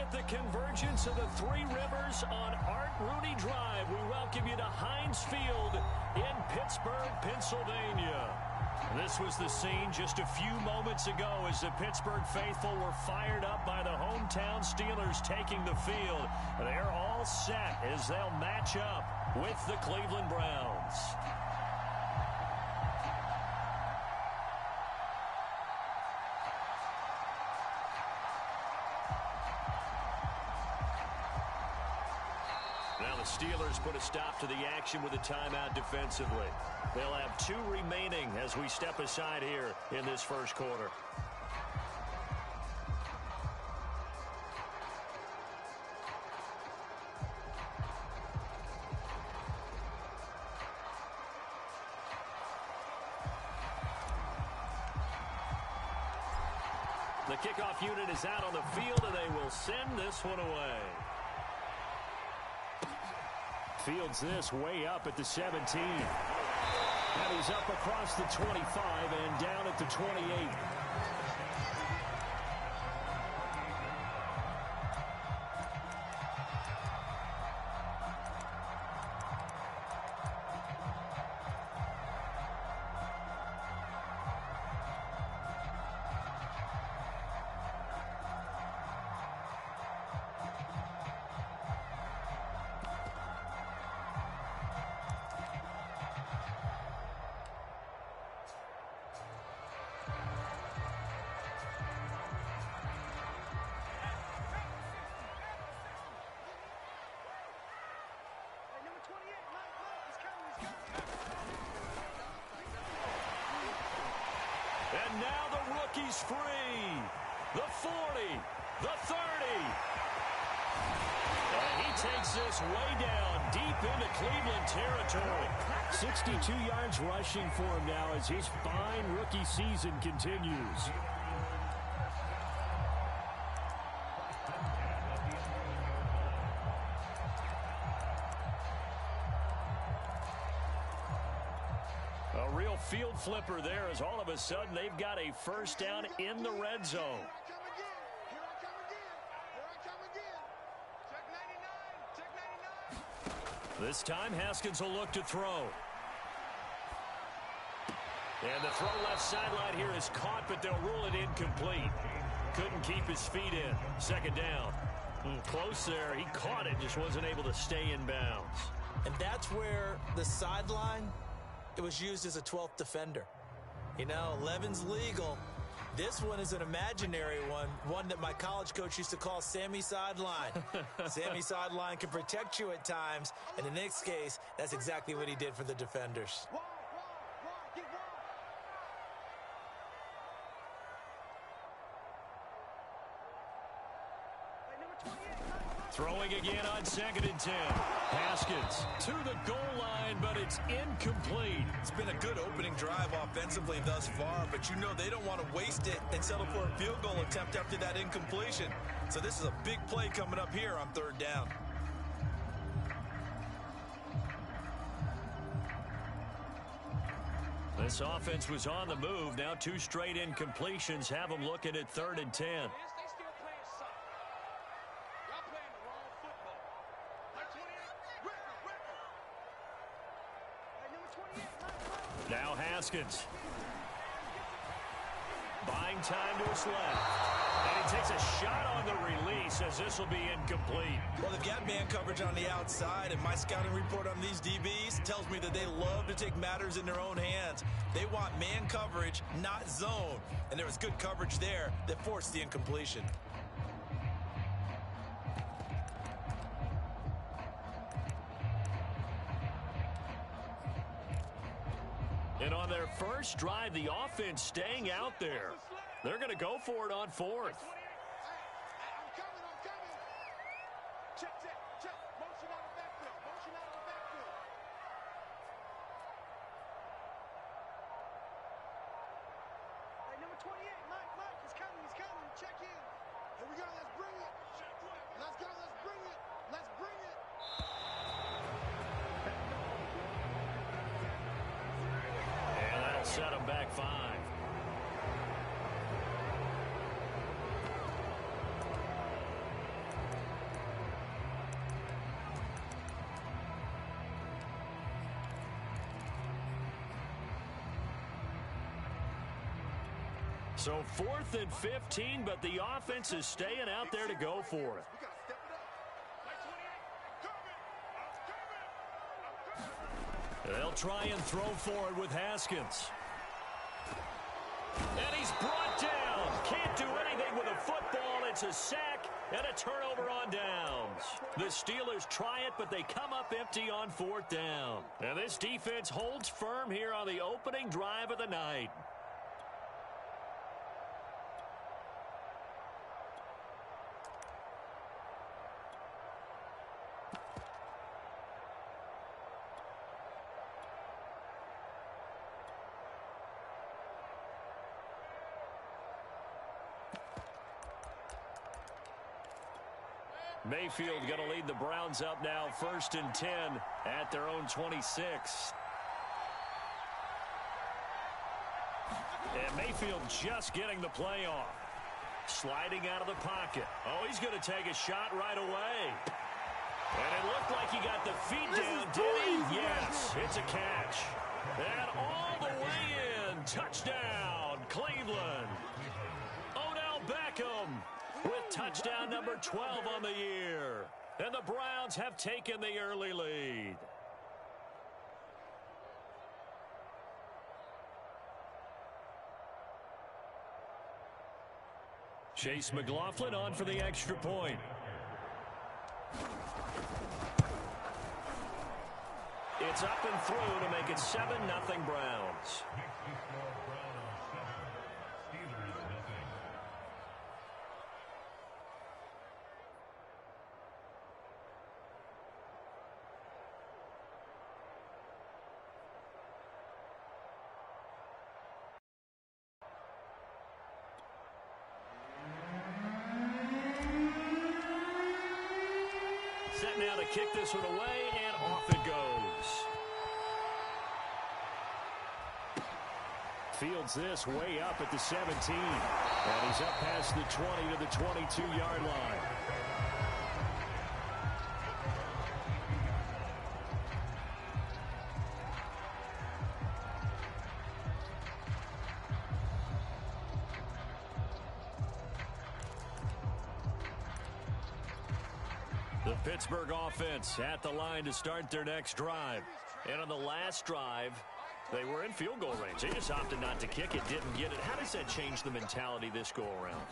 at the convergence of the Three Rivers on Art Rooney Drive, we welcome you to Heinz Field in Pittsburgh, Pennsylvania. This was the scene just a few moments ago as the Pittsburgh faithful were fired up by the hometown Steelers taking the field. They're all set as they'll match up with the Cleveland Browns. Now the Steelers put a stop to the action with a timeout defensively. They'll have 2 remaining as we step aside here in this first quarter. The kickoff unit is out on the field, and they will send this one away. Fields this way up at the 17. And he's up across the 25 and down at the 28. And now the rookie's free. The 40, the 30. And he takes this way down deep into Cleveland territory. 62 yards rushing for him now as his fine rookie season continues. A real field flipper there as all of a sudden they've got a first down in the red zone. This time Haskins will look to throw. And the throw left sideline here is caught, but they'll rule it incomplete. Couldn't keep his feet in. Second down. Close there. He caught it, just wasn't able to stay in bounds. And that's where the sideline, it was used as a 12th defender. You know, 11's legal. This one is an imaginary one that my college coach used to call Sammy Sideline. Sammy Sideline can protect you at times, and in this case, that's exactly what he did for the defenders. Throwing again on 2nd and 10. Haskins to the goal line, but it's incomplete. It's been a good opening drive offensively thus far, but you know they don't want to waste it and settle for a field goal attempt after that incompletion. So this is a big play coming up here on 3rd down. This offense was on the move. Now 2 straight incompletions have them looking at 3rd and 10. Now Haskins. Buying time to his left. And he takes a shot on the release as this will be incomplete. Well, they've got man coverage on the outside, and my scouting report on these DBs tells me that they love to take matters in their own hands. They want man coverage, not zone. And there was good coverage there that forced the incompletion. And on their first drive, the offense staying out there. They're going to go for it on 4th. Set him back 5. So 4th and 15, but the offense is staying out there to go for it. They'll try and throw forward with Haskins. And he's brought down. Can't do anything with a football. It's a sack and a turnover on downs. The Steelers try it, but they come up empty on 4th down. And this defense holds firm here on the opening drive of the night. Mayfield going to lead the Browns up now, 1st and 10 at their own 26. And Mayfield just getting the play off. Sliding out of the pocket. Oh, he's going to take a shot right away. And it looked like he got the feet down, did he? Yes, it's a catch. And all the way in. Touchdown, Cleveland. Odell Beckham with touchdown number 12 on the year. And the Browns have taken the early lead. Chase McLaughlin on for the extra point. It's up and through to make it 7-0 Browns. Set now to kick this one away, and off it goes. Fields this way up at the 17. And he's up past the 20 to the 22-yard line. The Pittsburgh offense at the line to start their next drive. And on the last drive, they were in field goal range. They just opted not to kick it, didn't get it. How does that change the mentality this go-around?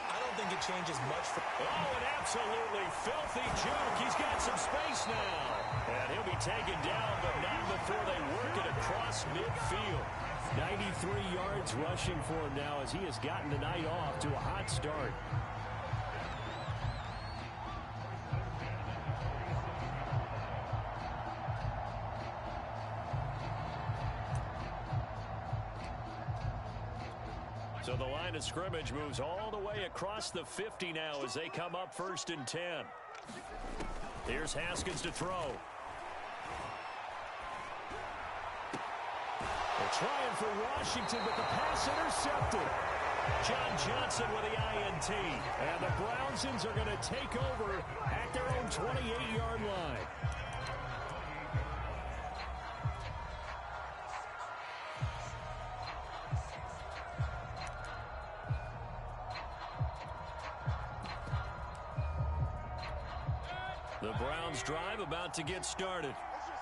I don't think it changes much. Oh, an absolutely filthy juke. He's got some space now. And he'll be taken down, but not before they work it across midfield. 93 yards rushing for him now as he has gotten the night off to a hot start. So the line of scrimmage moves all the way across the 50 now as they come up 1st and 10. Here's Haskins to throw. They're trying for Washington, but the pass intercepted. John Johnson with the INT. And the Brownsons are going to take over at their own 28-yard line. The Browns drive about to get started.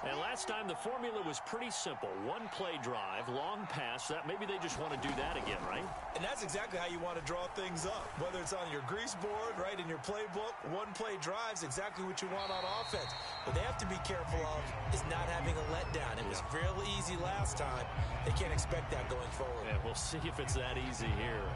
And last time the formula was pretty simple. One play drive, long pass. That maybe they just want to do that again, right? And that's exactly how you want to draw things up. Whether it's on your grease board, right, in your playbook, one play drive's exactly what you want on offense. What they have to be careful of is not having a letdown. It was real easy last time. They can't expect that going forward. Yeah, we'll see if it's that easy here.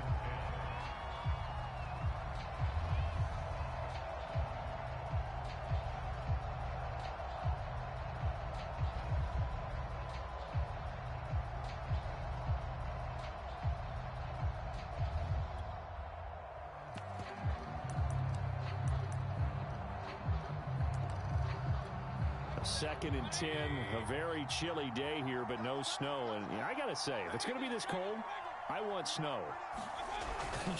Second and 10, a very chilly day here, but no snow. And I got to say, if it's going to be this cold, I want snow.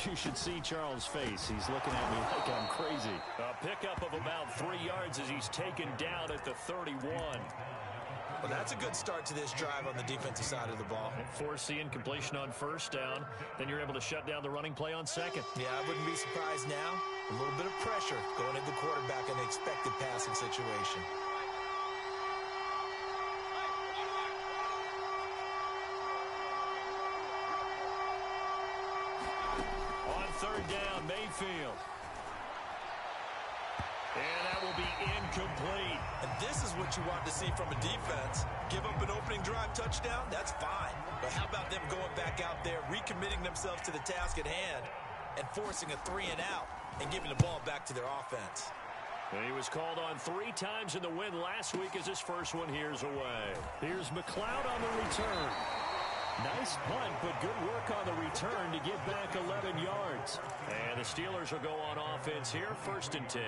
You should see Charles' face. He's looking at me like I'm crazy. A pickup of about 3 yards as he's taken down at the 31. Well, that's a good start to this drive on the defensive side of the ball. And force the incompletion on first down. Then you're able to shut down the running play on second. Yeah, I wouldn't be surprised now. A little bit of pressure going into the quarterback in an expected passing situation. On third down, Mayfield. And that will be incomplete. And this is what you want to see from a defense. Give up an opening drive touchdown, that's fine. But how about them going back out there, recommitting themselves to the task at hand, and forcing a 3 and out, and giving the ball back to their offense. And he was called on 3 times in the win last week as his first one here's away. Here's McLeod on the return. Nice punt, but good work on the return to get back 11 yards. And the Steelers will go on offense here, 1st and 10.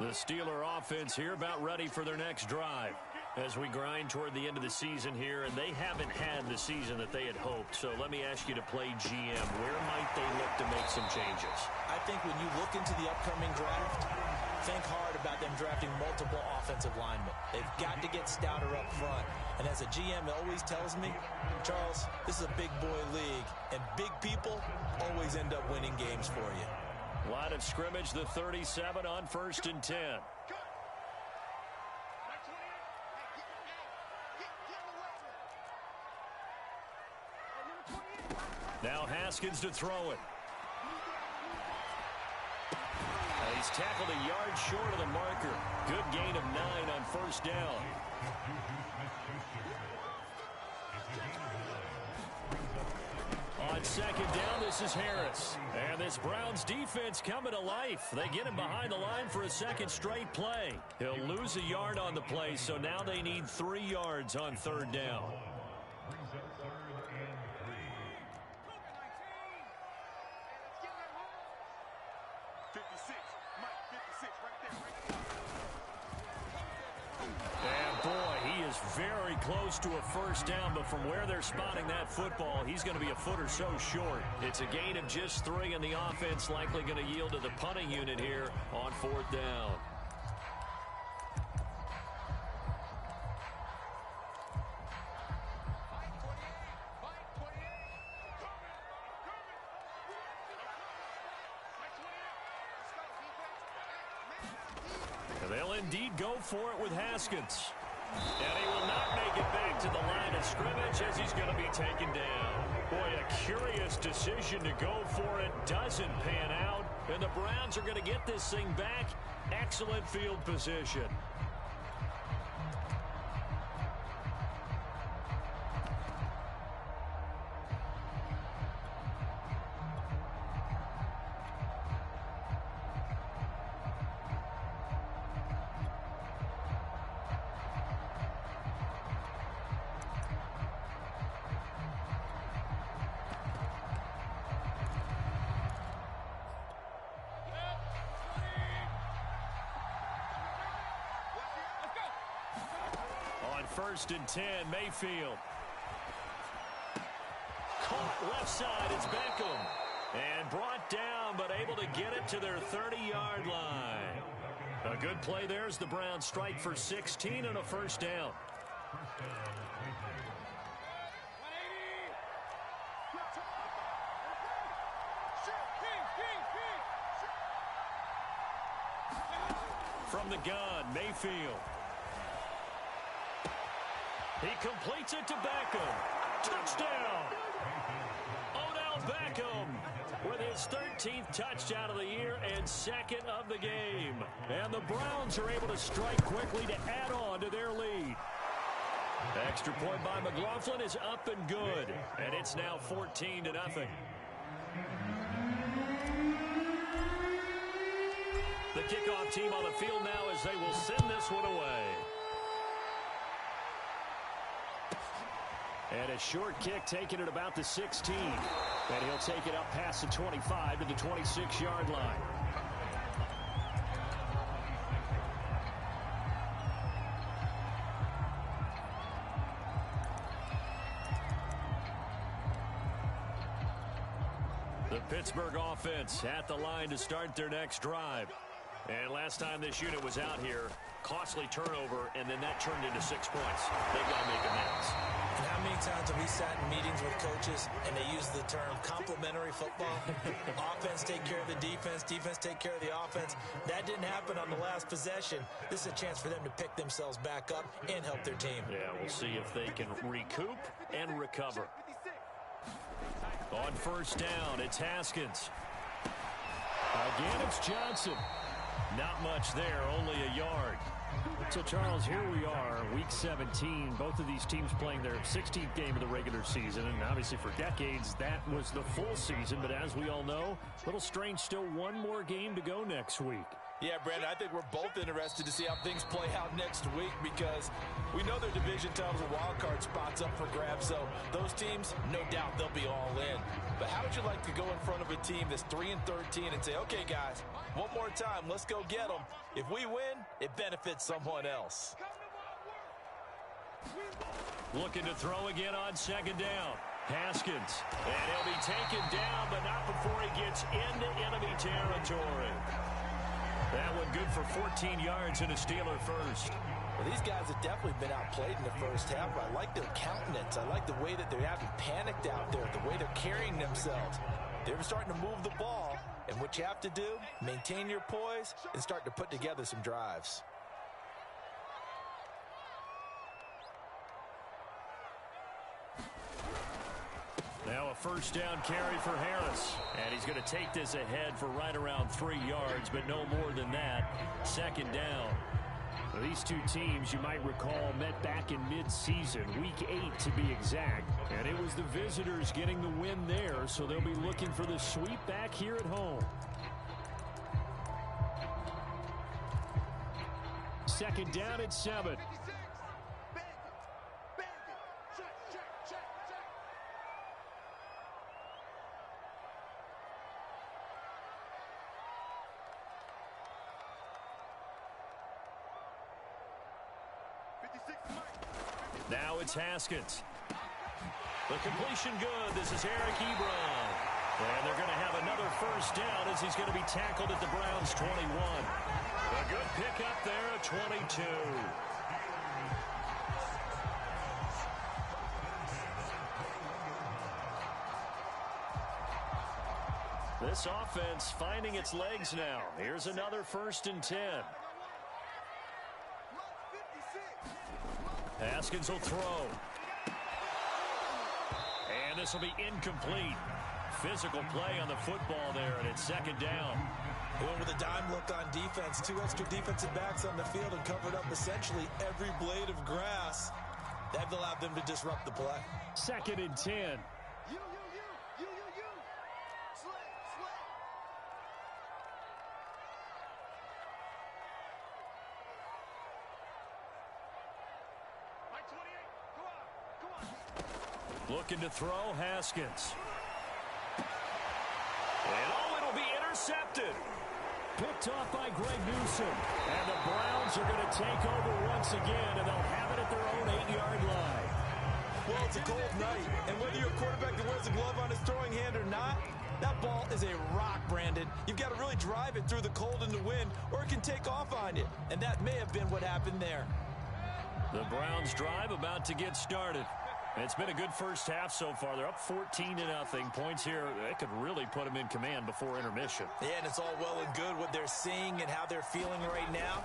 The Steeler offense here about ready for their next drive as we grind toward the end of the season here, and they haven't had the season that they had hoped. So let me ask you to play GM. Where might they look to make some changes? I think when you look into the upcoming draft, think hard about them drafting multiple offensive linemen. They've got to get stouter up front. And as a GM always tells me, Charles, this is a big boy league, and big people always end up winning games for you. Line of scrimmage, the 37 on 1st and 10. Now Haskins to throw it. And he's tackled a yard short of the marker. Good gain of 9 on 1st down. On 2nd down, this is Harris. And this Browns defense coming to life. They get him behind the line for a 2nd straight play. He'll lose a yard on the play, so now they need 3 yards on 3rd down. And boy, he is very close to a 1st down, but from where they're spotting that football, he's going to be a foot or so short. It's a gain of just 3, and the offense likely going to yield to the punting unit here on 4th down. They'll indeed go for it with Haskins. And he will not make it back to the line of scrimmage as he's going to be taken down. Boy, a curious decision to go for it. Doesn't pan out. And the Browns are going to get this thing back. Excellent field position. On 1st and 10, Mayfield. Caught left side, it's Beckham. And brought down, but able to get it to their 30-yard line. A good play there as the Browns strike for 16 and a 1st down. From the gun, Mayfield. He completes it to Beckham. Touchdown! Odell Beckham with his 13th touchdown of the year and 2nd of the game. And the Browns are able to strike quickly to add on to their lead. Extra point by McLaughlin is up and good. And it's now 14-0. The kickoff team on the field now as they will send this one away. And a short kick taken at about the 16. And he'll take it up past the 25 to the 26-yard line. The Pittsburgh offense at the line to start their next drive. And last time this unit was out here, costly turnover, and then that turned into 6 points. They've got to make amends. And how many times have we sat in meetings with coaches and they use the term complementary football? Offense take care of the defense, defense take care of the offense. That didn't happen on the last possession. This is a chance for them to pick themselves back up and help their team. Yeah, we'll see if they can recoup and recover. On first down, it's Haskins. Again, it's Johnson. Not much there, only a yard. So, Charles, here we are, Week 17. Both of these teams playing their 16th game of the regular season. And obviously for decades, that was the full season. But as we all know, a little strange, still one more game to go next week. Yeah, Brandon, I think we're both interested to see how things play out next week because we know their division titles and wild card spots up for grabs. So those teams, no doubt they'll be all in. But how would you like to go in front of a team that's 3-13 and say, okay, guys, one more time, let's go get them. If we win, it benefits someone else. Looking to throw again on second down. Haskins. And he'll be taken down, but not before he gets into enemy territory. That one good for 14 yards and a Steeler first. Well, these guys have definitely been outplayed in the first half. I like their countenance. I like the way that they haven't panicked out there, the way they're carrying themselves. They're starting to move the ball, and what you have to do, maintain your poise and start to put together some drives. Now a first down carry for Harris. And he's going to take this ahead for right around 3 yards, but no more than that. Second down. These two teams, you might recall, met back in mid-season, Week 8 to be exact. And it was the visitors getting the win there, so they'll be looking for the sweep back here at home. Second down at 7. Now it's Haskins. The completion good. This is Eric Ebron. And they're going to have another first down as he's going to be tackled at the Browns' 21. A good pickup there at 22. This offense finding its legs now. Here's another 1st and 10. Haskins will throw. And this will be incomplete. Physical play on the football there, and it's second down. They went with a dime look on defense. 2 extra defensive backs on the field and covered up essentially every blade of grass. That allowed them to disrupt the play. Second and 10. Looking to throw, Haskins. And it'll be intercepted. Picked off by Greg Newsom. And the Browns are going to take over once again, and they'll have it at their own 8-yard line. Well, it's a cold night, and whether you're a quarterback that wears a glove on his throwing hand or not, that ball is a rock, Brandon. You've got to really drive it through the cold and the wind, or it can take off on you. And that may have been what happened there. The Browns drive about to get started. It's been a good first half so far. They're up 14-0. Points here, they could really put them in command before intermission. Yeah, and it's all well and good what they're seeing and how they're feeling right now.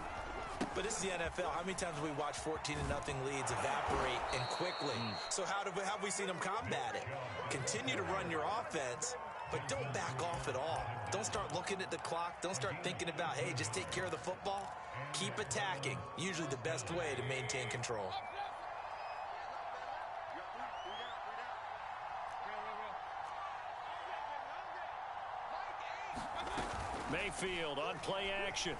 But this is the NFL. How many times have we watched 14-0 leads evaporate and quickly? So how have we seen them combat it? Continue to run your offense, but don't back off at all. Don't start looking at the clock. Don't start thinking about, hey, just take care of the football. Keep attacking. Usually the best way to maintain control. Mayfield on play action.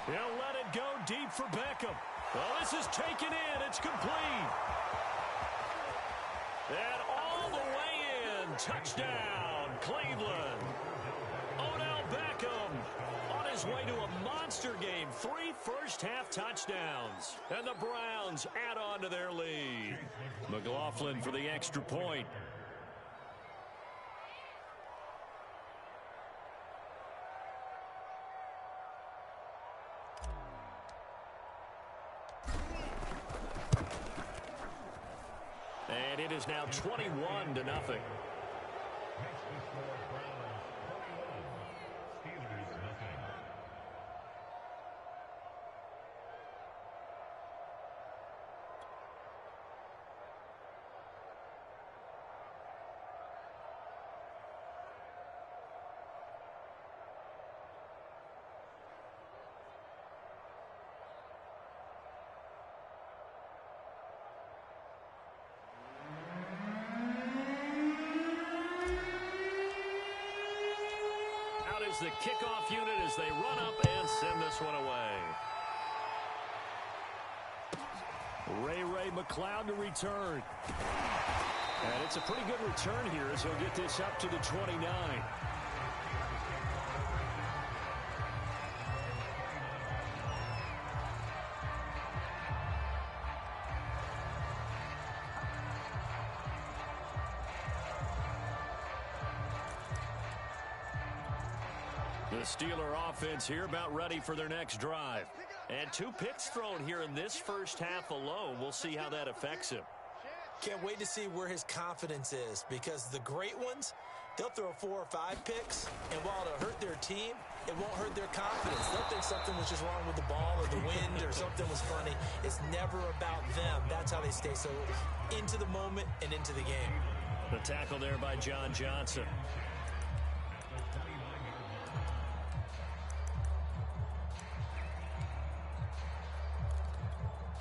He'll let it go deep for Beckham. Well, this is taken in. It's complete. And all the way in. Touchdown, Cleveland. Odell Beckham on his way to a monster game. 3 first-half touchdowns. And the Browns add on to their lead. McLaughlin for the extra point. And it is now 21-0. Is the kickoff unit as they run up and send this one away. Ray McLeod to return. And it's a pretty good return here as he'll get this up to the 29. The Steeler offense here about ready for their next drive. And 2 picks thrown here in this first half alone. We'll see how that affects him. Can't wait to see where his confidence is, because the great ones, they'll throw 4 or 5 picks, and while it'll hurt their team, it won't hurt their confidence. They'll think something was just wrong with the ball or the wind or something was funny. It's never about them. That's how they stay so into the moment and into the game. The tackle there by John Johnson.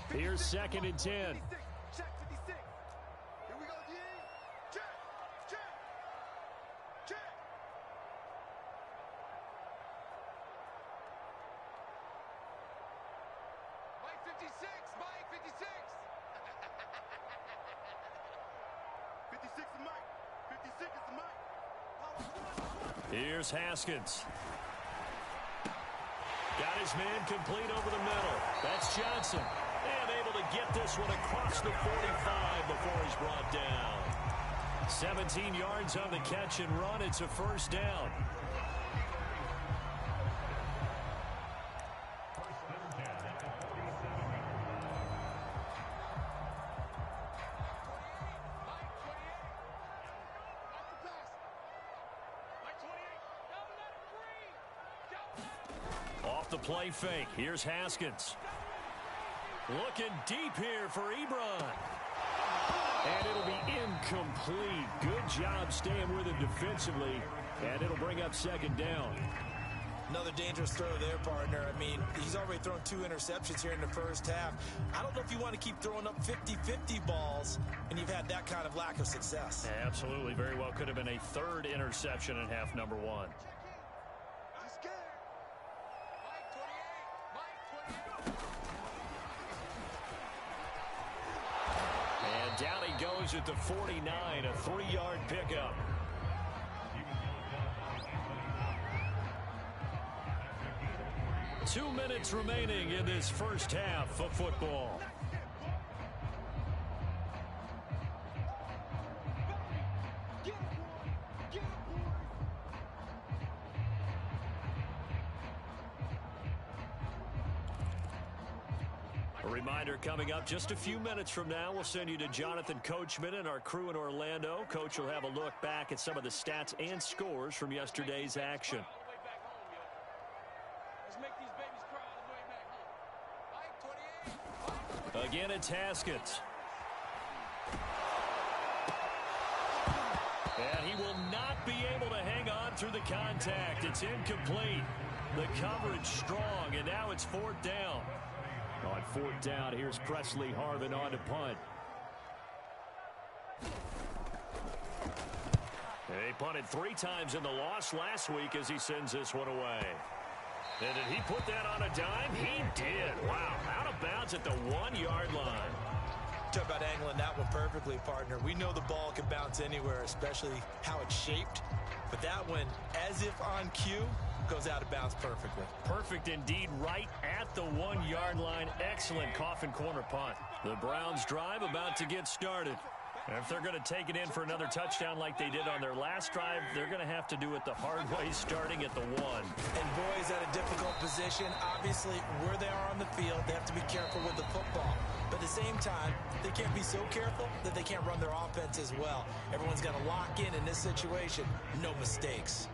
Here's 2nd and 10. Check 56. Here we go, D. Check. Mike 56. Mike 56. 56 is Mike. 56 is Mike. Here's Haskins. Got his man complete over the middle. That's Johnson. And able to get this one across the 45 before he's brought down. 17 yards on the catch and run. It's a first down. Off the play fake. Here's Haskins. Looking deep here for Ebron. And it'll be incomplete. Good job staying with him defensively. And it'll bring up 2nd down. Another dangerous throw there, partner. I mean, he's already thrown 2 interceptions here in the first half. I don't know if you want to keep throwing up 50-50 balls and you've had that kind of lack of success. Yeah, absolutely. Very well could have been a 3rd interception in half number 1. Down he goes at the 49, a 3-yard pickup. Two minutes remaining in this first half of football. A reminder coming up just a few minutes from now, we'll send you to Jonathan Coachman and our crew in Orlando. Coach will have a look back at some of the stats and scores from yesterday's action. Again, it's Haskins. And he will not be able to hang on through the contact. It's incomplete. The coverage strong, and now it's 4th down. On 4th down, here's Presley Harvin on to punt. He punted 3 times in the loss last week as he sends this one away. And did he put that on a dime? He did. Wow. Out of bounds at the 1-yard line. Talk about angling that one perfectly, partner. We know the ball can bounce anywhere, especially how it's shaped. But that one, as if on cue, goes out of bounds perfectly. Perfect indeed, right at the 1-yard line. Excellent coffin corner punt. The Browns drive about to get started. And if they're going to take it in for another touchdown like they did on their last drive, they're going to have to do it the hard way, starting at the 1. And boys at a difficult position. Obviously, where they are on the field, they have to be careful with the football. But at the same time, they can't be so careful that they can't run their offense as well. Everyone's got to lock in this situation. No mistakes.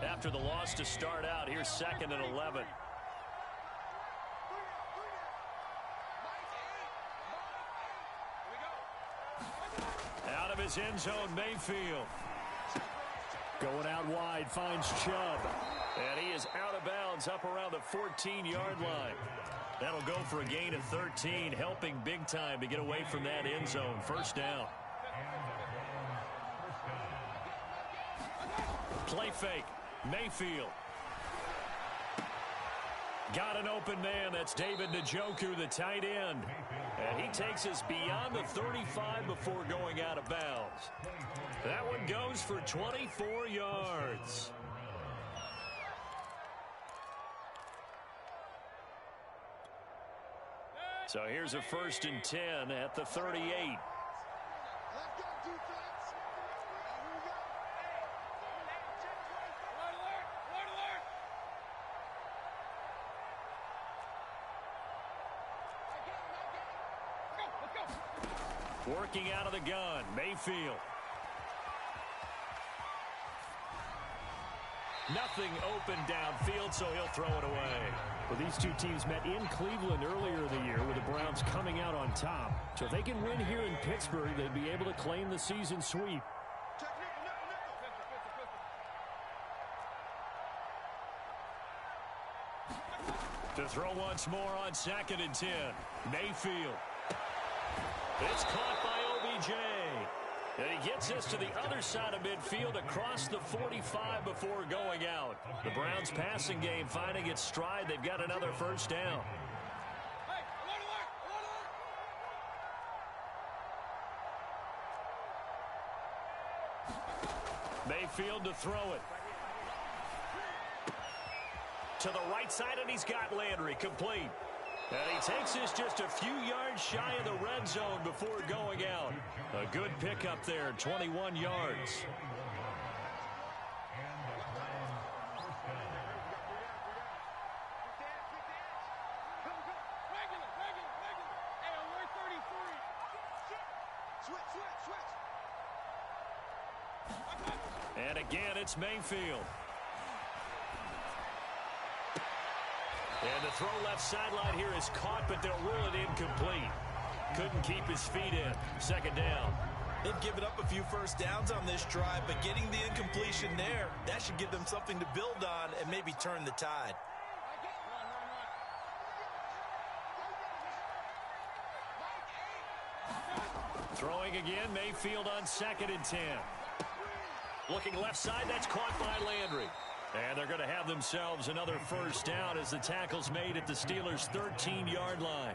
After the loss to start out, here's 2nd and 11. Out of his end zone, Mayfield. Going out wide, finds Chubb. And he is out of bounds up around the 14-yard line. That'll go for a gain of 13, helping big time to get away from that end zone. First down. Play fake. Mayfield. Got an open man. That's David Njoku, the tight end. And he takes us beyond the 35 before going out of bounds. That one goes for 24 yards. So here's a 1st and 10 at the 38. Working out of the gun, Mayfield. Nothing open downfield, so he'll throw it away. Well, these two teams met in Cleveland earlier in the year with the Browns coming out on top. So if they can win here in Pittsburgh, they'd be able to claim the season sweep. To throw once more on 2nd and 10. Mayfield. It's caught by OBJ. And he gets us to the other side of midfield across the 45 before going out. The Browns passing game finding its stride. They've got another first down. Mayfield to throw it. To the right side, and he's got Landry complete. And he takes us just a few yards shy of the red zone before going out. A good pickup there, 21 yards. And again, it's Mayfield. And the throw left sideline here is caught, but they'll rule it incomplete. Couldn't keep his feet in. 2nd down. They've given up a few first downs on this drive, but getting the incompletion there, that should give them something to build on and maybe turn the tide. Throwing again, Mayfield on 2nd and 10. Looking left side, that's caught by Landry. And they're going to have themselves another first down as the tackle's made at the Steelers' 13-yard line.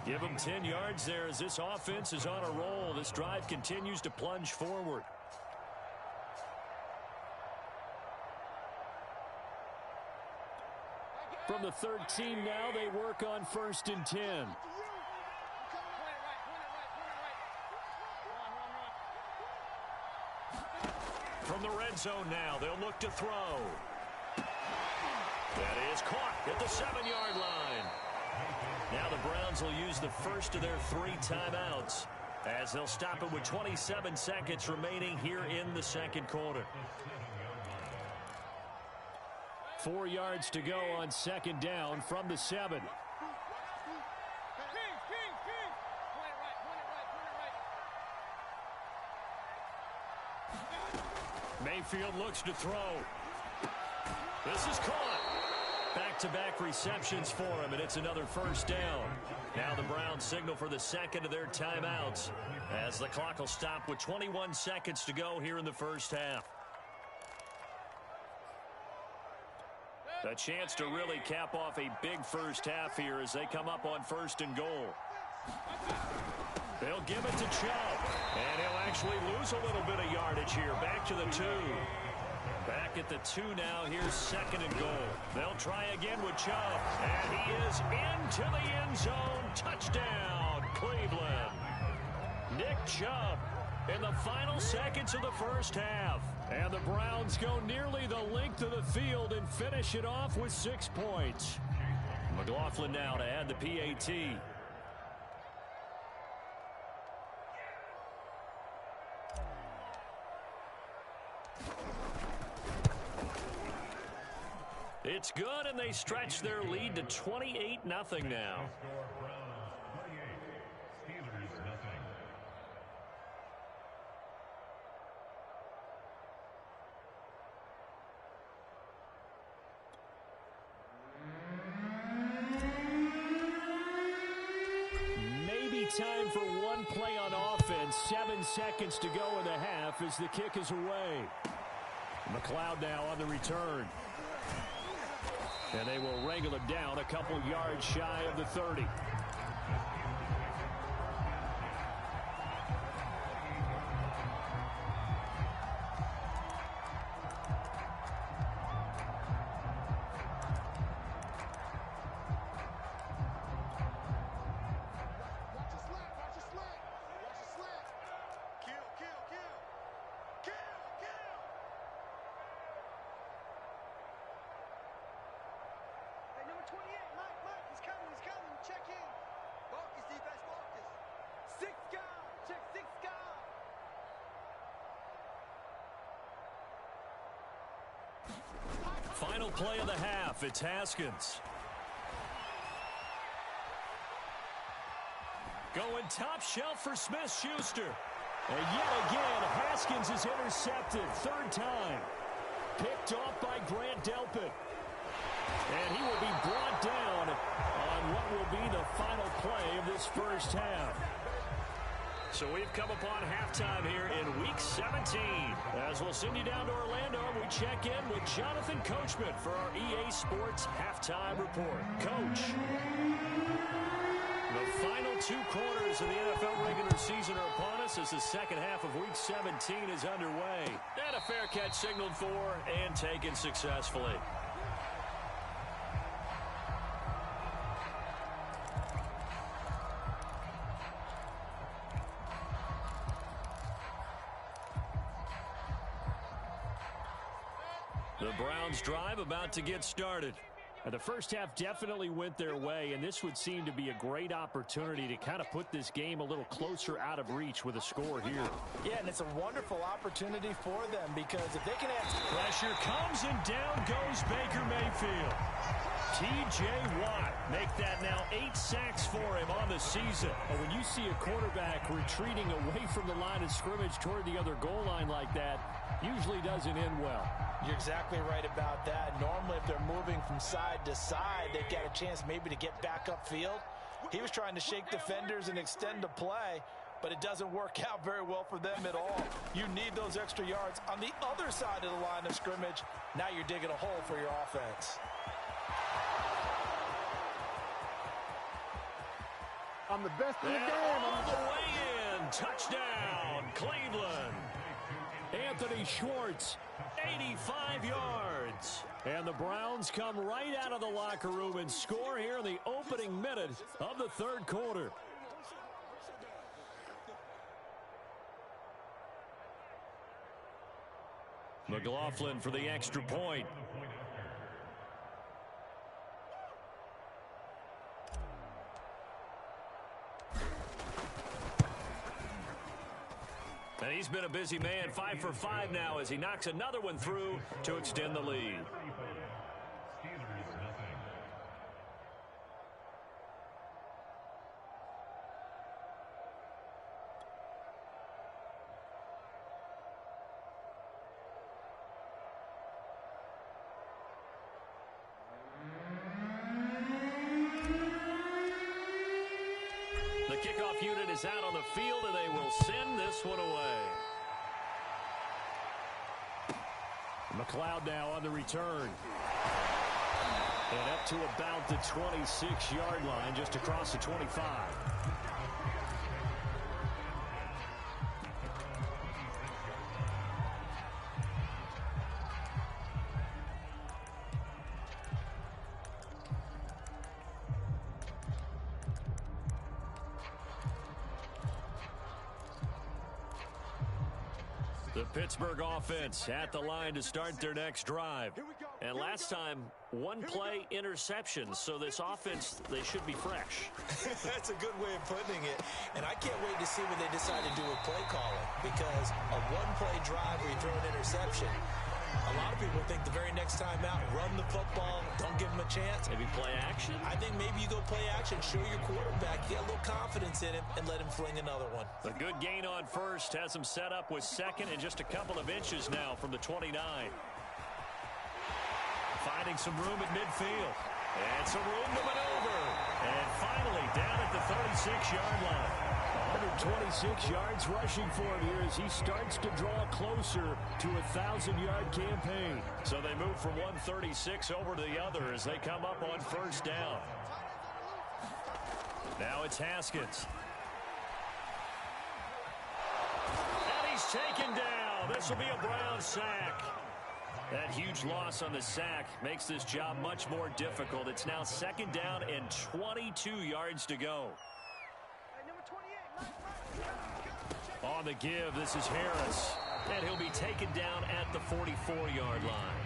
Give them 10 yards there as this offense is on a roll. This drive continues to plunge forward. From the 13 now, they work on 1st and 10. From the red zone now, they'll look to throw. That is caught at the 7-yard line. Now the Browns will use the first of their 3 timeouts as they'll stop it with 27 seconds remaining here in the 2nd quarter. 4 yards to go on 2nd down from the 7. Mayfield looks to throw. This is caught. Back-to-back receptions for him, and it's another first down. Now the Browns signal for the 2nd of their timeouts as the clock will stop with 21 seconds to go here in the first half. A chance to really cap off a big first half here as they come up on 1st and goal. They'll give it to Chubb, and he'll actually lose a little bit of yardage here. Back to the 2. Back at the 2 now. Here's 2nd and goal. They'll try again with Chubb, and he is into the end zone. Touchdown, Cleveland. Nick Chubb in the final seconds of the first half. And the Browns go nearly the length of the field and finish it off with 6 points. McLaughlin now to add the PAT. It's good, and they stretch their lead to 28-0 now. Maybe time for one play on offense. 7 seconds to go in the half as the kick is away. McLeod now on the return. And they will wrangle him down a couple yards shy of the 30. Final play of the half. It's Haskins. Going top shelf for Smith-Schuster. And yet again, Haskins is intercepted. 3rd time. Picked off by Grant Delpit. And he will be brought down on what will be the final play of this first half. So we've come upon halftime here in Week 17. As we'll send you down to Orlando, we check in with Jonathan Coachman for our EA Sports Halftime Report. Coach, the final 2 quarters of the NFL regular season are upon us as the second half of Week 17 is underway. And a fair catch signaled for and taken successfully. The Browns drive about to get started. The first half definitely went their way, and this would seem to be a great opportunity to kind of put this game a little closer out of reach with a score here. Yeah, and it's a wonderful opportunity for them because if they can add... Pressure comes and down goes Baker Mayfield. T.J. Watt make that now 8 sacks for him on the season. And when you see a quarterback retreating away from the line of scrimmage toward the other goal line like that, usually doesn't end well. You're exactly right about that. Normally, if they're moving from side to side, they've got a chance maybe to get back upfield. He was trying to shake defenders and extend the play, but it doesn't work out very well for them at all. You need those extra yards on the other side of the line of scrimmage. Now you're digging a hole for your offense. I'm the best in the game. All the way in. Touchdown, Cleveland. Anthony Schwartz, 85 yards. And the Browns come right out of the locker room and score here in the opening minute of the 3rd quarter. McLaughlin for the extra point. And he's been a busy man, 5 for 5 now as he knocks another one through to extend the lead. The kickoff unit is out on the field, and they will send this one away. McLeod now on the return. And up to about the 26-yard line, just across the 25. The Pittsburgh offense at the line to start their next drive. And last time, one play interception. So this offense, they should be fresh. That's a good way of putting it. And I can't wait to see what they decide to do with play calling. Because a one-play drive where you throw an interception, a lot of people think the very next time out, run the football, don't give them a chance. Maybe play action? I think maybe you go play action, show your quarterback, get a little confidence in him, and let him fling another one. A good gain on first has him set up with second and just a couple of inches now from the 29. Finding some room at midfield. And some room to maneuver. And finally down at the 36-yard line. 126 yards rushing for him here as he starts to draw closer to a 1,000-yard campaign. So they move from 136 over to the other as they come up on first down. Now it's Haskins. And he's taken down. This will be a Brown sack. That huge loss on the sack makes this job much more difficult. It's now second down and 22 yards to go. On the give, this is Harris. And he'll be taken down at the 44-yard line.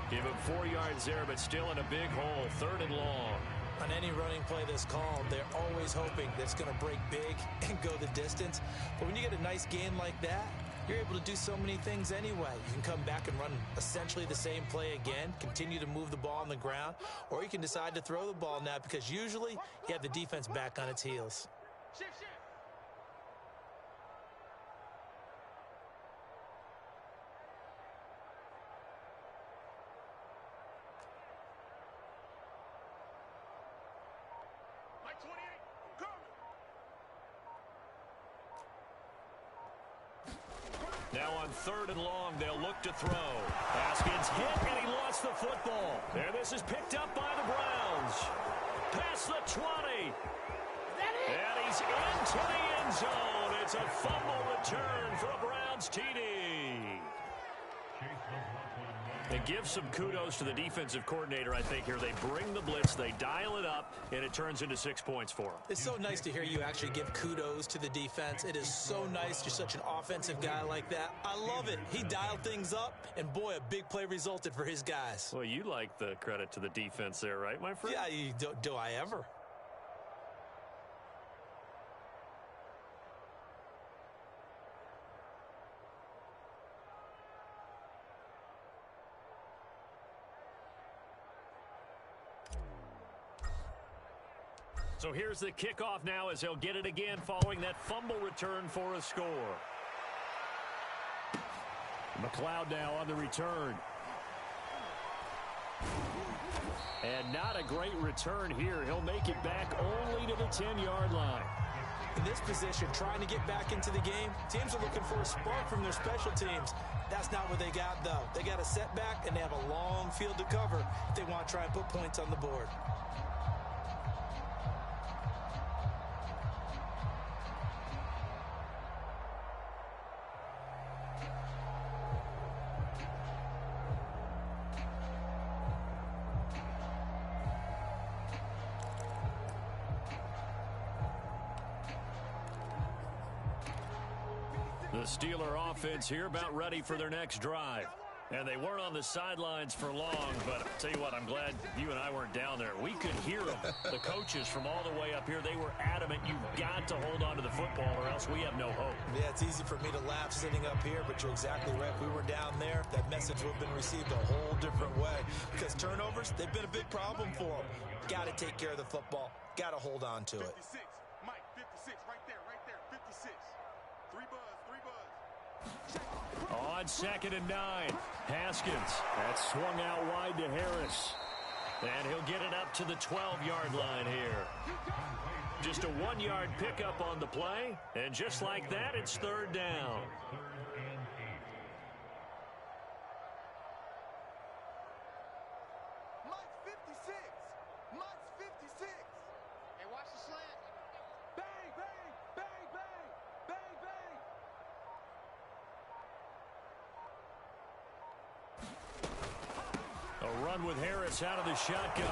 Give him 4 yards there, but still in a big hole. Third and long. On any running play that's called, they're always hoping that it's going to break big and go the distance. But when you get a nice gain like that, you're able to do so many things anyway. You can come back and run essentially the same play again, continue to move the ball on the ground, or you can decide to throw the ball now because usually you have the defense back on its heels. Shift. Mike 28, come. Now on third and long, they'll look to throw. Haskins hit, and he lost the football. And this is picked up by the Browns. Past the 20. And he's into the end zone. It's a fumble return for a Browns TD. And give some kudos to the defensive coordinator, I think, here. They bring the blitz, they dial it up, and it turns into 6 points for them. It's so nice to hear you actually give kudos to the defense. It is so nice. You're such an offensive guy like that. I love it. He dialed things up, and boy, a big play resulted for his guys. Well, you like the credit to the defense there, right, my friend? Yeah, do I ever? So here's the kickoff now as he'll get it again following that fumble return for a score. McLeod now on the return. And not a great return here. He'll make it back only to the 10-yard line. In this position, trying to get back into the game, teams are looking for a spark from their special teams. That's not what they got, though. They got a setback, and they have a long field to cover if they want to try and put points on the board. The Steeler offense here about ready for their next drive. And they weren't on the sidelines for long, but I'll tell you what, I'm glad you and I weren't down there. We could hear them. The coaches from all the way up here, they were adamant, you've got to hold on to the football or else we have no hope. Yeah, it's easy for me to laugh sitting up here, but you're exactly right. If we were down there, that message would have been received a whole different way. Because turnovers, they've been a big problem for them. Got to take care of the football. Got to hold on to it. 56, Mike, 56, right there, 56. Three buzz. On second and 9, Haskins. That's swung out wide to Harris. And he'll get it up to the 12-yard line here. Just a 1-yard pickup on the play. And just like that, it's third down. Mike's 56. Mike's 56. Hey, watch the slant. Bang, bang, bang, bang, bang, bang. A run with Harris out of the shotgun.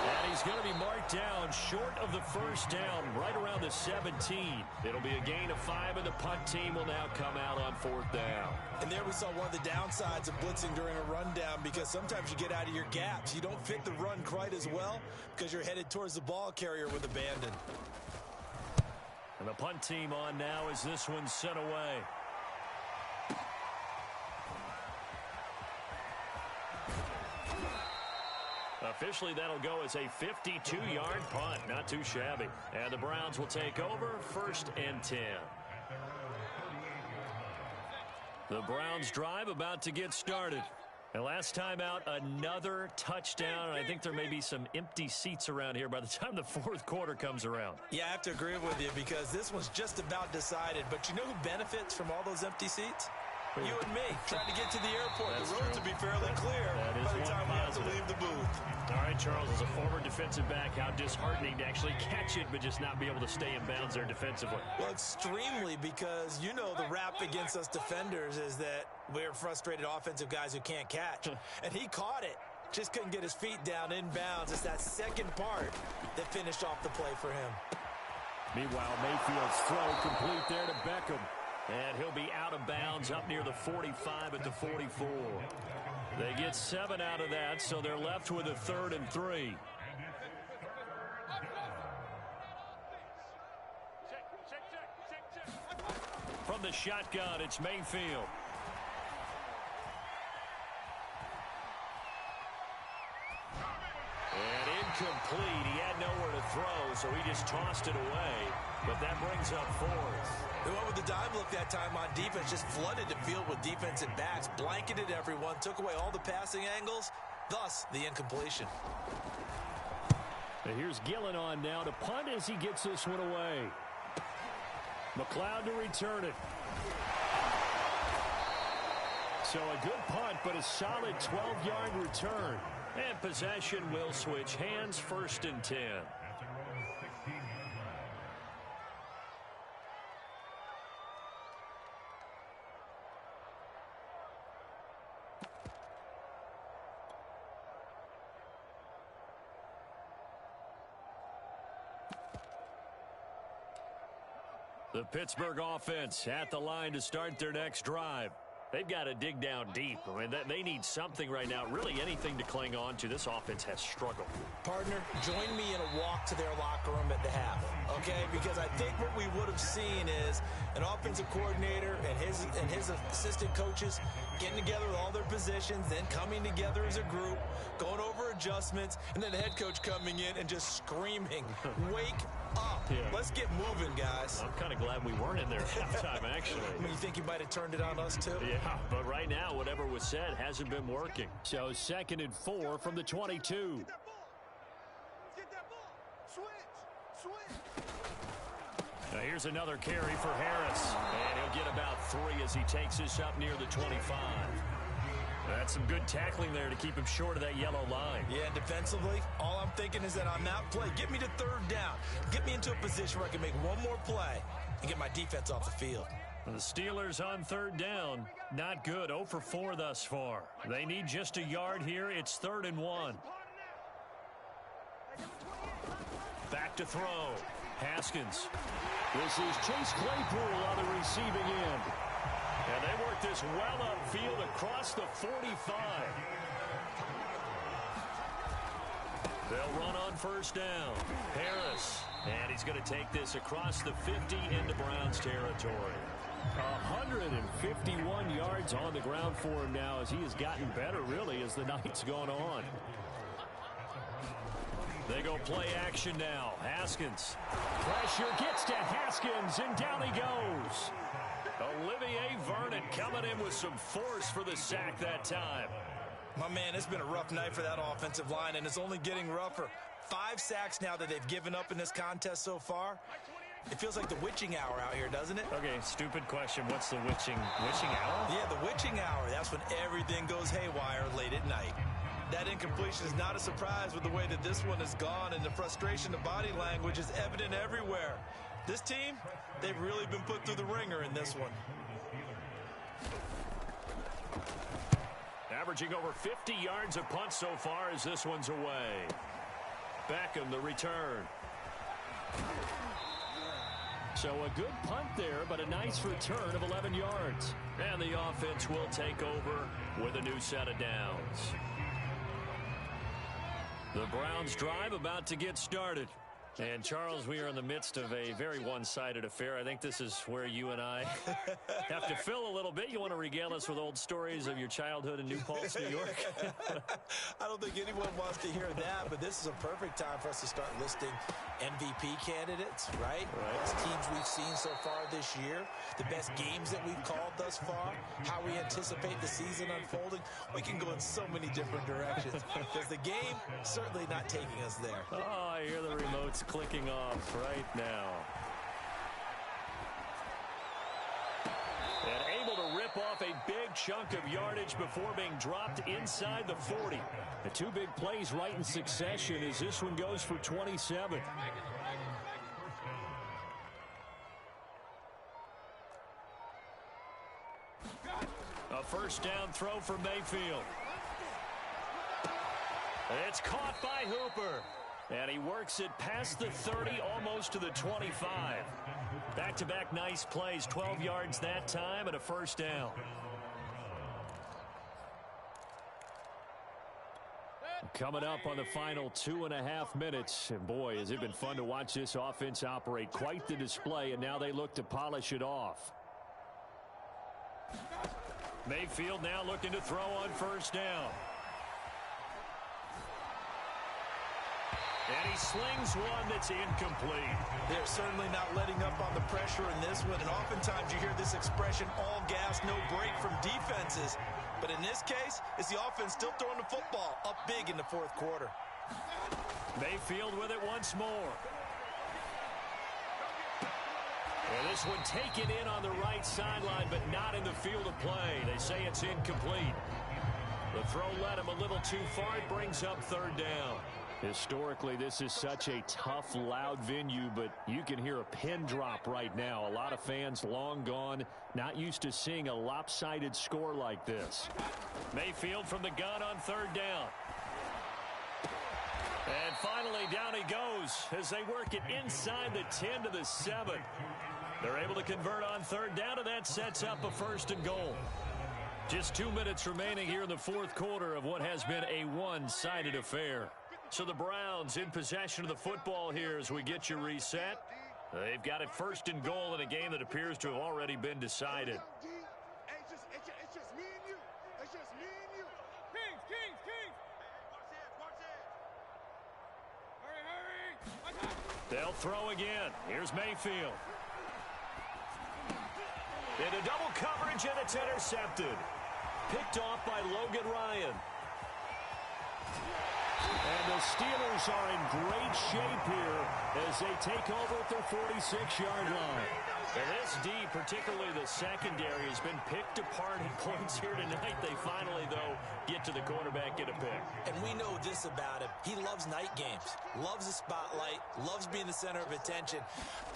And he's going to be marked down short of the first down, right around the 17. It'll be a gain of 5, and the punt team will now come out on 4th down. And there we saw one of the downsides of blitzing during a rundown, because sometimes you get out of your gaps. You don't fit the run quite as well because you're headed towards the ball carrier with abandon. And the punt team on now as this one's sent away. Officially, that'll go as a 52-yard punt. Not too shabby. And the Browns will take over 1st and 10. The Browns drive about to get started. And last time out, another touchdown. And I think there may be some empty seats around here by the time the 4th quarter comes around. Yeah, I have to agree with you, because this one's just about decided. But you know who benefits from all those empty seats? You and me, trying to get to the airport. That's the roads will be fairly clear by the time we have to leave the booth. All right, Charles, as a former defensive back, how disheartening to actually catch it but just not be able to stay in bounds there defensively. Well, extremely, because you know the rap against us defenders is that we're frustrated offensive guys who can't catch. And he caught it. Just couldn't get his feet down in bounds. It's that second part that finished off the play for him. Meanwhile, Mayfield's throw complete there to Beckham. And he'll be out of bounds up near the 45 at the 44. They get 7 out of that, so they're left with a 3rd and 3. From the shotgun, it's Mayfield. And incomplete. He had nowhere to throw, so he just tossed it away. But that brings up 4th. They went with the dive look that time on defense, just flooded the field with defensive backs, blanketed everyone, took away all the passing angles, thus the incompletion. And here's Gillen on now to punt as he gets this one away. McLeod to return it. So a good punt, but a solid 12-yard return. And possession will switch hands, 1st and 10. The Pittsburgh offense at the line to start their next drive. They've got to dig down deep. I mean, they need something right now, really anything to cling on to. This offense has struggled. Partner, join me in a walk to their locker room at the half, okay? Because I think what we would have seen is an offensive coordinator and his assistant coaches getting together with all their positions, then coming together as a group, going over adjustments, and then the head coach coming in and just screaming, wake up. Yeah. Let's get moving, guys. I'm kind of glad we weren't in there at halftime, actually. I mean, you think you might have turned it on us, too? Yeah, but right now, whatever was said hasn't been working. So 2nd and 4 from the 22. Get that ball. Switch. Now here's another carry for Harris. And he'll get about 3 as he takes this up near the 25. That's some good tackling there to keep him short of that yellow line. Yeah, and defensively, all I'm thinking is that on that play, get me to 3rd down. Get me into a position where I can make one more play and get my defense off the field. The Steelers on 3rd down. Not good. 0 for 4 thus far. They need just a yard here. It's 3rd and 1. Back to throw. Haskins. This is Chase Claypool on the receiving end. And they work this well upfield across the 45. They'll run on 1st down. Harris. And he's going to take this across the 50 into Browns territory. 151 yards on the ground for him now as he has gotten better, really, as the night's gone on. They go play action now. Haskins. Pressure gets to Haskins, and down he goes. Olivier Vernon coming in with some force for the sack that time. My man, it's been a rough night for that offensive line, and it's only getting rougher. 5 sacks now that they've given up in this contest so far. It feels like the witching hour out here, doesn't it? Okay, stupid question. What's the witching hour? Yeah, the witching hour. That's when everything goes haywire late at night. That incompletion is not a surprise with the way that this one has gone, and the frustration, the body language is evident everywhere. This team, they've really been put through the ringer in this one. Averaging over 50 yards a punt so far as this one's away. Beckham the return. So a good punt there, but a nice return of 11 yards. And the offense will take over with a new set of downs. The Browns drive about to get started. And, Charles, we are in the midst of a very one-sided affair. I think this is where you and I have to fill a little bit. You want to regale us with old stories of your childhood in New Paltz, New York? I don't think anyone wants to hear that, but this is a perfect time for us to start listing MVP candidates, right? Best teams we've seen so far this year, the best games that we've called thus far, how we anticipate the season unfolding. We can go in so many different directions because the game certainly not taking us there. Oh, I hear the remotes clicking off right now. And able to rip off a big chunk of yardage before being dropped inside the 40. The two big plays right in succession as this one goes for 27. A first down throw for Mayfield. It's caught by Hooper. And he works it past the 30, almost to the 25. Back-to-back nice plays, 12 yards that time and a first down. Coming up on the final 2.5 minutes. And boy, has it been fun to watch this offense operate. Quite the display, and now they look to polish it off. Mayfield now looking to throw on first down. And he slings one that's incomplete. They're certainly not letting up on the pressure in this one. And oftentimes you hear this expression, all gas, no break from defenses. But in this case, it's the offense still throwing the football up big in the fourth quarter. Mayfield with it once more. And this one taken in on the right sideline, but not in the field of play. They say it's incomplete. The throw led him a little too far. It brings up third down. Historically, this is such a tough, loud venue, but you can hear a pin drop right now. A lot of fans long gone, not used to seeing a lopsided score like this. Mayfield from the gun on third down. And finally, down he goes as they work it inside the 10 to the 7. They're able to convert on third down, and that sets up a first and goal. Just 2 minutes remaining here in the fourth quarter of what has been a one-sided affair. So the Browns in possession of the football here as we get you reset. They've got it first and goal in a game that appears to have already been decided. It's just me and you. It's just me and you. Kings. Hurry. They'll throw again. Here's Mayfield. Into double coverage, and it's intercepted. Picked off by Logan Ryan. And the Steelers are in great shape here as they take over at their 46-yard line. And this D, particularly the secondary, has been picked apart at points here tonight. They finally, though, get to the quarterback, get a pick. And we know this about him. He loves night games, loves the spotlight, loves being the center of attention.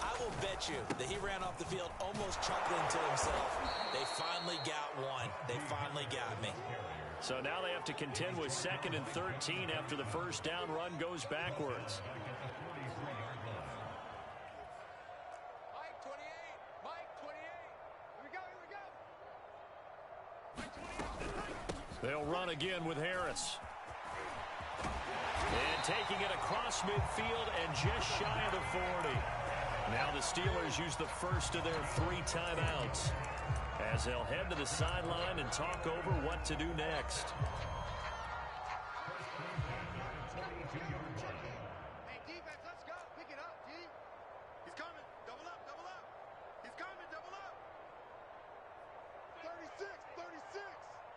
I will bet you that he ran off the field almost chuckling to himself. They finally got one. They finally got me. So now they have to contend with 2nd and 13 after the first down run goes backwards. Mike 28. Here we go. They'll run again with Harris. And taking it across midfield and just shy of the 40. Now the Steelers use the first of their 3 timeouts as they'll head to the sideline and talk over what to do next. Hey, defense, let's go. Pick it up, D. He's coming. Double up. He's coming. Double up. 36.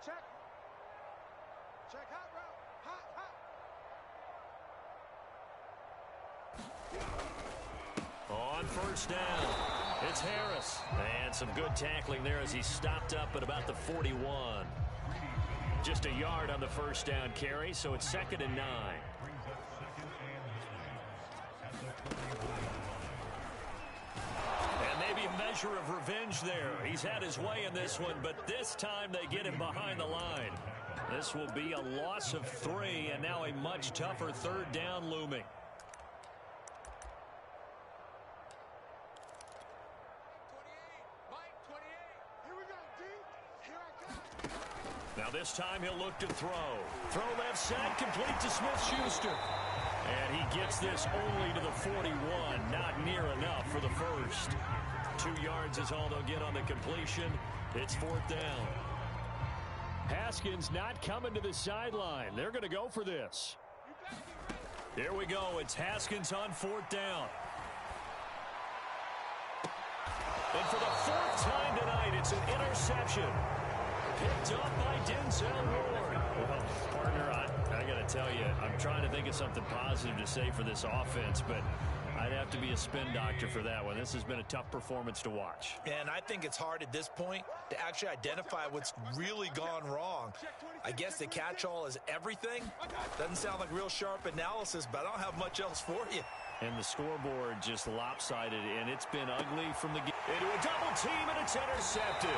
Check. Hot route. Hot. On first down, it's Harris. And some good tackling there as he stopped up at about the 41. Just a yard on the first down carry, so it's 2nd and 9. And maybe a measure of revenge there. He's had his way in this one, but this time they get him behind the line. This will be a loss of 3, and now a much tougher third down looming. Now this time he'll look to throw. Throw left side, complete to Smith-Schuster. And he gets this only to the 41, not near enough for the first. 2 yards is all they'll get on the completion. It's 4th down. Haskins not coming to the sideline. They're going to go for this. Here we go. It's Haskins on 4th down. And for the 4th time tonight, it's an interception. Picked up by Denzel Ward. Well, partner, I got to tell you, I'm trying to think of something positive to say for this offense, but I'd have to be a spin doctor for that one. This has been a tough performance to watch. And I think it's hard at this point to actually identify what's really gone wrong. I guess the catch-all is everything. Doesn't sound like real sharp analysis, but I don't have much else for you. And the scoreboard just lopsided, and it's been ugly from the get. Into a double team, and it's intercepted.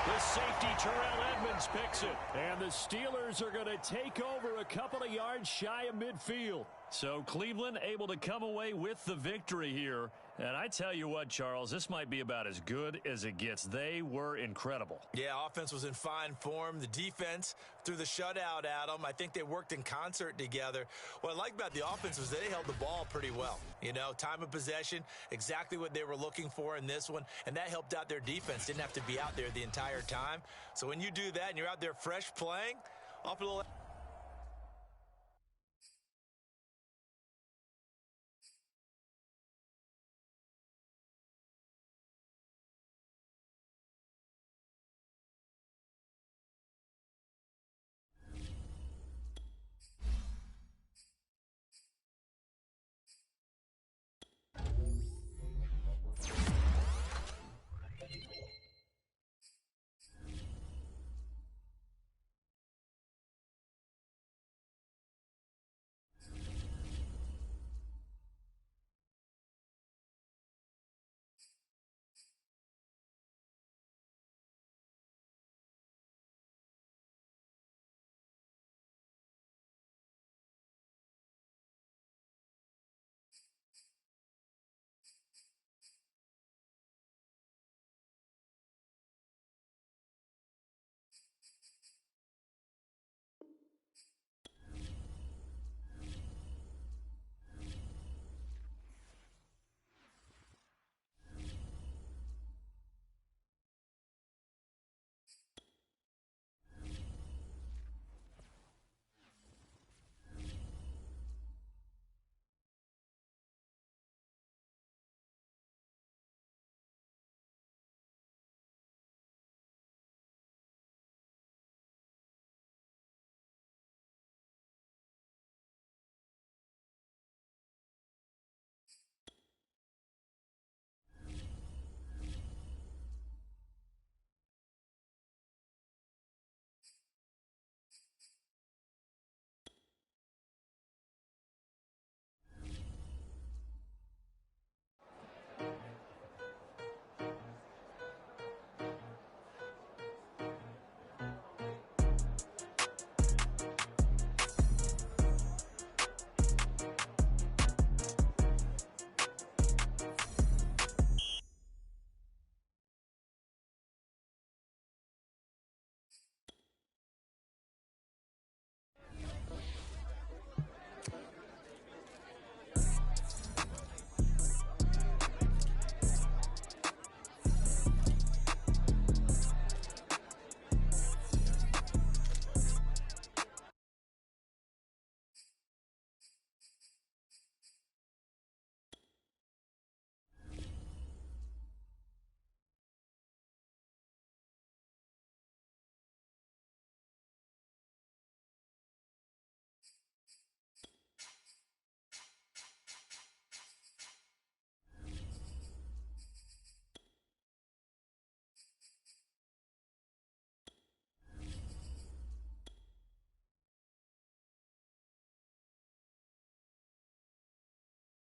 The safety, Terrell Edmonds, picks it. And the Steelers are going to take over a couple of yards shy of midfield. So Cleveland able to come away with the victory here. And I tell you what, Charles, this might be about as good as it gets. They were incredible. Yeah, offense was in fine form. The defense threw the shutout at them. I think they worked in concert together. What I like about the offense was they held the ball pretty well. You know, time of possession, exactly what they were looking for in this one. And that helped out their defense. Didn't have to be out there the entire time. So when you do that and you're out there fresh playing, off a little...